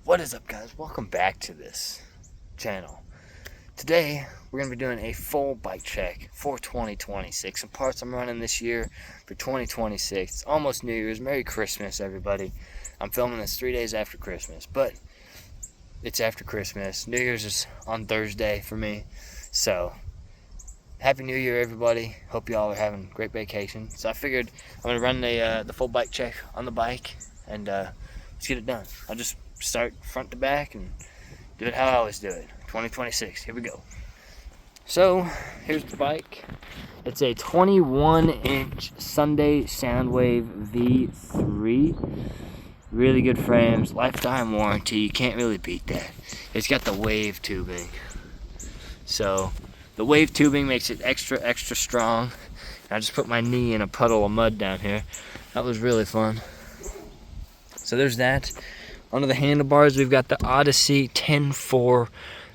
What is up, guys? Welcome back to this channel. Today we're going to be doing a full bike check for 2026. Some parts I'm running this year for 2026. It's almost New Year's. Merry Christmas, everybody. I'm filming this 3 days after Christmas, but it's after Christmas. New Year's is on Thursday for me. So Happy New Year, everybody. Hope you all are having a great vacation. So I figured I'm going to run the full bike check on the bike and let's get it done. I'll just start front to back and do it how I always do it. 2026, here we go. So here's the bike. It's a 21-inch Sunday Soundwave V3. Really good frames, lifetime warranty. You can't really beat that. It's got the wave tubing. So the wave tubing makes it extra strong. I just put my knee in a puddle of mud down here. That was really fun. So there's that. Under the handlebars, we've got the Odyssey 10-4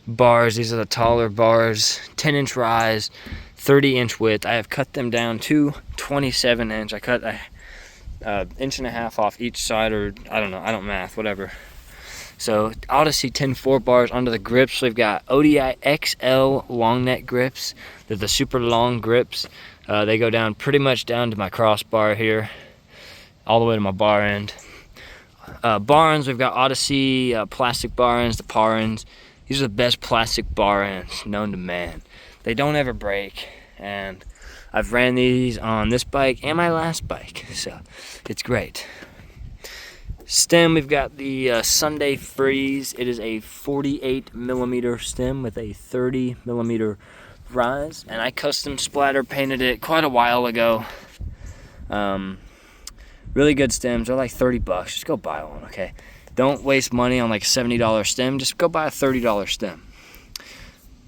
bars. These are the taller bars, 10-inch rise, 30-inch width. I have cut them down to 27-inch. I cut an inch and a half off each side, or I don't know, I don't math, whatever. So Odyssey 10-4 bars. Under the grips, we've got ODI XL long neck grips. They're the super long grips. They go down pretty much down to my crossbar here, all the way to my bar end. Bar ends, we've got Odyssey plastic bar ends, the par ends. These are the best plastic bar ends known to man. They don't ever break, and I've ran these on this bike and my last bike, so it's great. Stem, we've got the Sunday Freeze. It is a 48mm stem with a 30mm rise, and I custom splatter painted it quite a while ago. Really good stems. They're like 30 bucks. Just go buy one, okay? Don't waste money on like a $70 stem. Just go buy a $30 stem.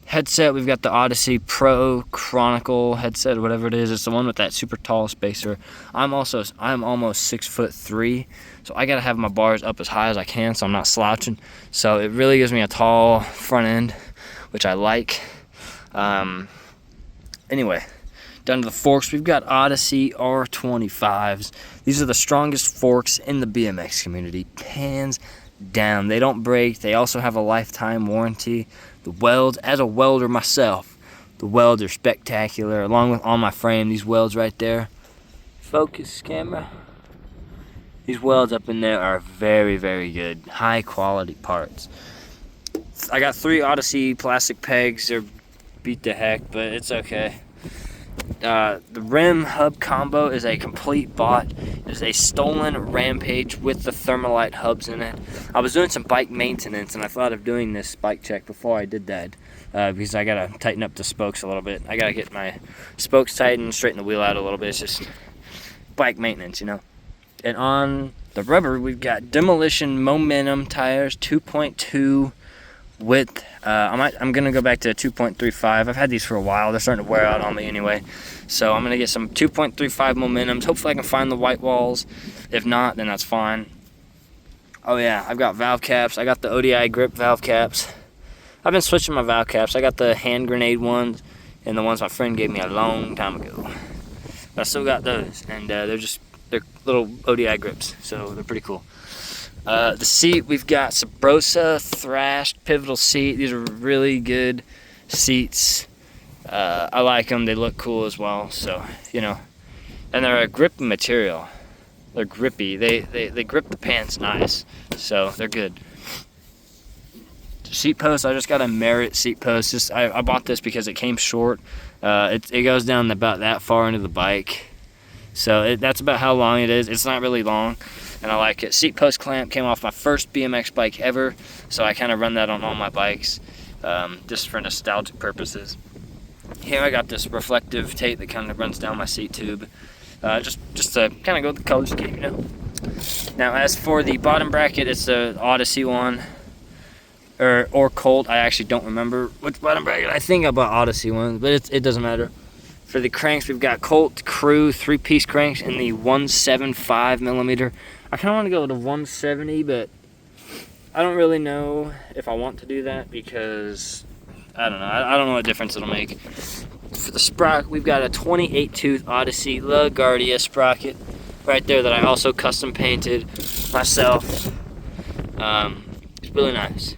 Headset, we've got the Odyssey Pro Chronicle headset, whatever it is. It's the one with that super tall spacer. I'm almost 6'3", so I gotta have my bars up as high as I can so I'm not slouching. So it really gives me a tall front end, which I like. Anyway, down to the forks, we've got Odyssey R25s. These are the strongest forks in the BMX community, hands down. They don't break. They also have a lifetime warranty. The welds, as a welder myself, the welds are spectacular. Along with on my frame, these welds right there. Focus camera. These welds up in there are very, very good. High quality parts. I got 3 Odyssey plastic pegs. They're beat the heck, but it's okay. The rim hub combo is a complete bot. It is a stolen Rampage with the Thermalite hubs in it. I was doing some bike maintenance and I thought of doing this bike check before I did that because I gotta tighten up the spokes a little bit. I gotta get my spokes tightened, straighten the wheel out a little bit. It's just bike maintenance, you know. And on the rubber, we've got Demolition Momentum tires, 2.2 width. I'm gonna go back to 2.35. I've had these for a while. They're starting to wear out on me anyway. So I'm gonna get some 2.35 Momentums. Hopefully I can find the white walls. If not, then that's fine. Oh yeah, I've got valve caps. I got the ODI grip valve caps. I've been switching my valve caps. I got the hand grenade ones and the ones my friend gave me a long time ago. But I still got those, and they're little ODI grips, so they're pretty cool. The seat, we've got Sabrosa Thrashed Pivotal Seat. These are really good seats. I like them. They look cool as well. So, you know, and they're a grip material. They're grippy. They grip the pants nice. So they're good. Seat post, I just got a Merit seat post. I bought this because it came short. It goes down about that far into the bike. So that's about how long it is. It's not really long. And I like it. Seat post clamp came off my first BMX bike ever, so I kind of run that on all my bikes, just for nostalgic purposes. Here I got this reflective tape that kind of runs down my seat tube, just to kind of go with the color scheme, you know. Now as for the bottom bracket, it's the Odyssey one, or Colt. I actually don't remember which bottom bracket. I think I bought Odyssey one, but it doesn't matter. For the cranks, we've got Colt Crew 3-piece cranks in the 175mm. I kind of want to go with a 170, but I don't really know if I want to do that because I don't know. I don't know what difference it'll make. For the sprocket, we've got a 28-tooth Odyssey LaGuardia sprocket right there that I also custom painted myself. really nice.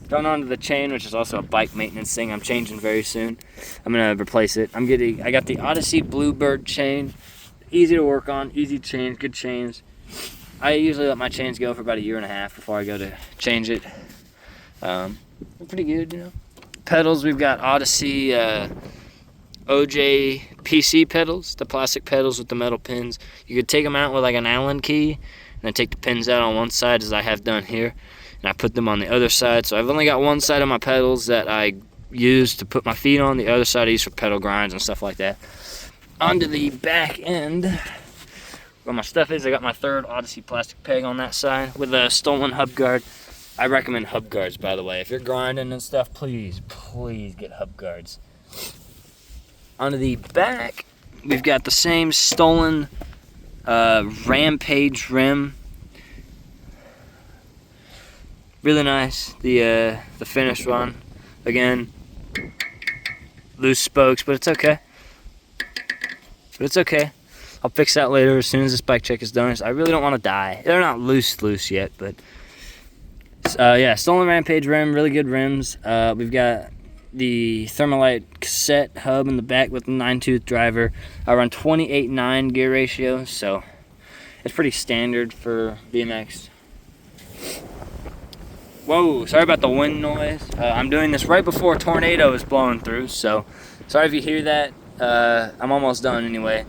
Going on to the chain, which is also a bike maintenance thing. I'm changing very soon. I'm gonna replace it. I got the Odyssey Bluebird chain. Easy to work on, easy to change, good chains. I usually let my chains go for about 1.5 years before I go to change it. They're pretty good, you know. Pedals, we've got Odyssey OJ PC pedals, the plastic pedals with the metal pins. You could take them out with like an Allen key, and then take the pins out on one side, as I have done here, and I put them on the other side. So I've only got one side of my pedals that I use to put my feet on. The other side I use for pedal grinds and stuff like that. Onto the back end, where my stuff is, I got my third Odyssey plastic peg on that side with a stolen hub guard. I recommend hub guards, by the way. If you're grinding and stuff, please get hub guards. Onto the back, we've got the same stolen Rampage rim. Really nice. The finished one. Again, loose spokes, but it's okay. I'll fix that later as soon as this bike check is done. I really don't want to die. They're not loose yet, but yeah, stolen Rampage rim, really good rims. We've got the Thermalite cassette hub in the back with the 9-tooth driver. I run 28/9 gear ratio, so it's pretty standard for BMX. Whoa, sorry about the wind noise. I'm doing this right before a tornado is blowing through, so sorry if you hear that. I'm almost done anyway.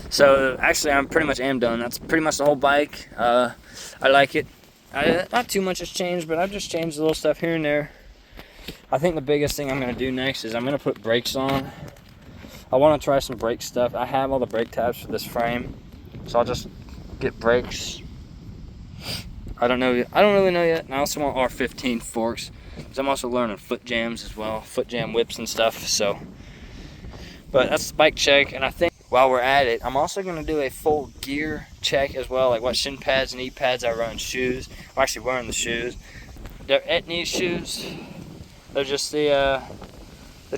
So actually, I'm pretty much done. That's pretty much the whole bike. I like it. Not too much has changed, but I've just changed a little stuff here and there. I think the biggest thing I'm going to do next is I'm going to put brakes on. I want to try some brake stuff. I have all the brake tabs for this frame, so I'll just get brakes. I don't really know yet. And I also want R15 forks, because I'm also learning foot jams as well, foot jam whips and stuff. So, but that's the bike check, and I think while we're at it, I'm also going to do a full gear check as well, like what shin pads and knee pads I run, shoes. I'm actually wearing the shoes. They're Etnies shoes. They're just the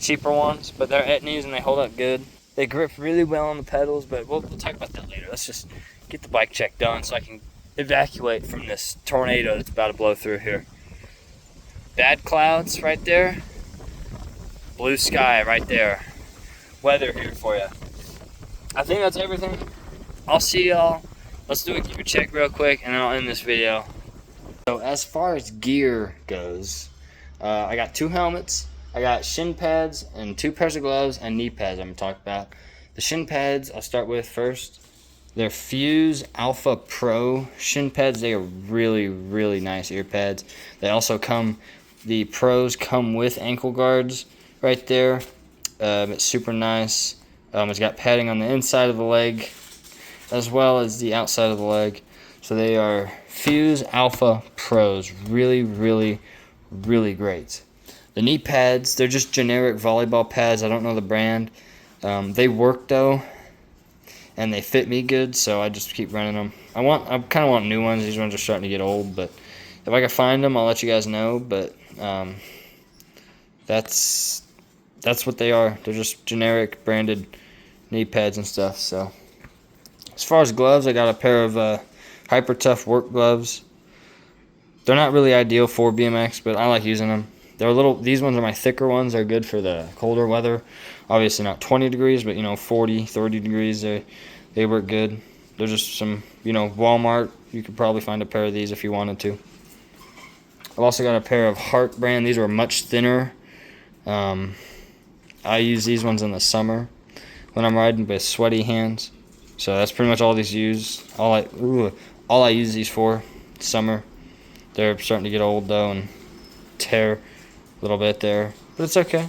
cheaper ones, but they're Etnies and they hold up good. They grip really well on the pedals, but we'll talk about that later. Let's just get the bike check done so I can evacuate from this tornado that's about to blow through here. Bad clouds right there. Blue sky right there. Weather here for you. I think that's everything. I'll see y'all. Let's do a gear check real quick, and then I'll end this video. So as far as gear goes, I got 2 helmets, I got shin pads, and 2 pairs of gloves and knee pads I'm going to talk about. The shin pads I'll start with first. They're Fuse Alpha Pro shin pads. They are really, really nice ear pads. They also the Pros come with ankle guards right there. It's super nice. It's got padding on the inside of the leg as well as the outside of the leg. So they are Fuse Alpha Pros. Really, really, really great. The knee pads, they're just generic volleyball pads. I don't know the brand. They work though, and they fit me good, so I just keep running them. I kind of want new ones. These ones are starting to get old, but if I can find them, I'll let you guys know. But that's what they are. They're just generic branded knee pads and stuff. So as far as gloves, I got a pair of Hyper Tough work gloves. They're not really ideal for BMX, but I like using them. These ones are my thicker ones. They're good for the colder weather. Obviously not 20 degrees, but 40, 30 degrees. They work good. They're just some, Walmart. You could probably find a pair of these if you wanted to. I've also got a pair of Heart brand. These are much thinner. I use these ones in the summer when I'm riding with sweaty hands. So that's pretty much all these use. All I use these for summer. They're starting to get old though and tear a little bit there, but it's okay.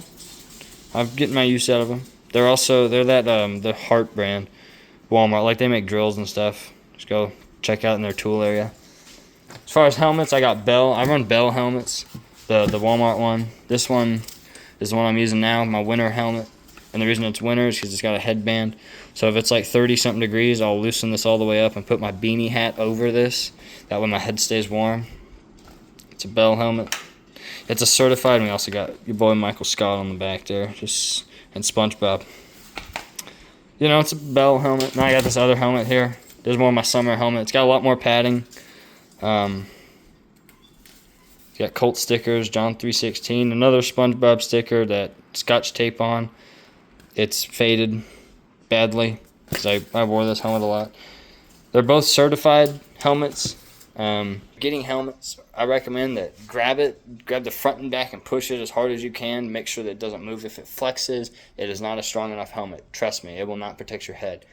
I'm getting my use out of them. They're that the Heart brand, Walmart. Like they make drills and stuff. Just go check out in their tool area. As far as helmets, I got Bell. I run Bell helmets. The Walmart one. This one is the one I'm using now. My winter helmet. And the reason it's winter is because it's got a headband. So if it's like 30-something degrees, I'll loosen this all the way up and put my beanie hat over this. That way my head stays warm. It's a Bell helmet. It's a certified, and we also got your boy Michael Scott on the back there, and SpongeBob. It's a Bell helmet. Now I got this other helmet here. There's more of my summer helmet. It's got a lot more padding. Got Colt stickers, John 3:16, another SpongeBob sticker that Scotch tape on. It's faded badly because I wore this helmet a lot. They're both certified helmets. Getting helmets, I recommend that grab the front and back and push it as hard as you can. Make sure that it doesn't move. If it flexes, it is not a strong enough helmet. Trust me, it will not protect your head.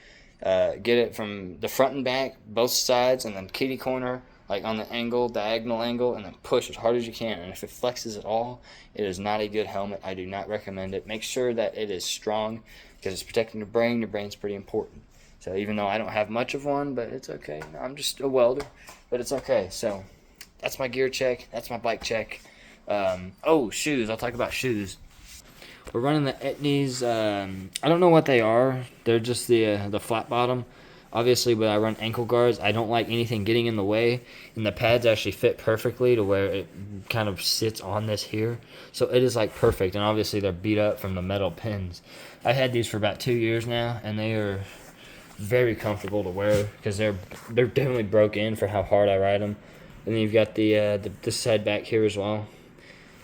Get it from the front and back, both sides, and then kitty corner, like on the angle, diagonal angle, and then push as hard as you can. And if it flexes at all, it is not a good helmet. I do not recommend it. Make sure that it is strong because it's protecting your brain. Your brain's pretty important. So even though I don't have much of one, but it's okay. I'm just a welder, but it's okay. So that's my gear check. That's my bike check. Oh, shoes. I'll talk about shoes. We're running the Etnies. I don't know what they are. They're just the flat bottom. Obviously, when I run ankle guards, I don't like anything getting in the way. And the pads actually fit perfectly to where it kind of sits on this here. So it is like perfect. And obviously, they're beat up from the metal pins. I've had these for about 2 years now, and they are very comfortable to wear because they're definitely broke in for how hard I ride them. And then you've got this side back here as well.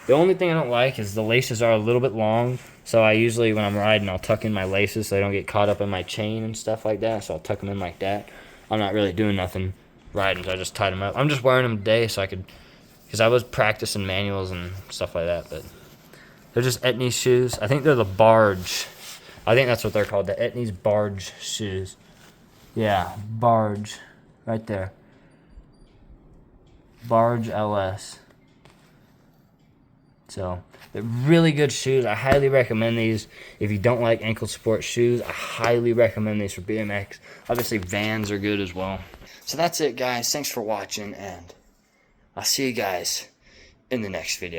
The only thing I don't like is the laces are a little bit long. So I usually, when I'm riding, I'll tuck in my laces so they don't get caught up in my chain and stuff like that. So I'll tuck them in like that. I'm not really doing nothing riding, so I just tied them up. I'm just wearing them today so I could, because I was practicing manuals and stuff like that. But they're just Etnies shoes. I think they're the Barge. I think that's what they're called, the Etnies Barge shoes. Yeah, Barge, right there. Barge LS. So they're really good shoes. I highly recommend these. If you don't like ankle support shoes, I highly recommend these for BMX. Obviously, Vans are good as well. So that's it, guys. Thanks for watching, and I'll see you guys in the next video.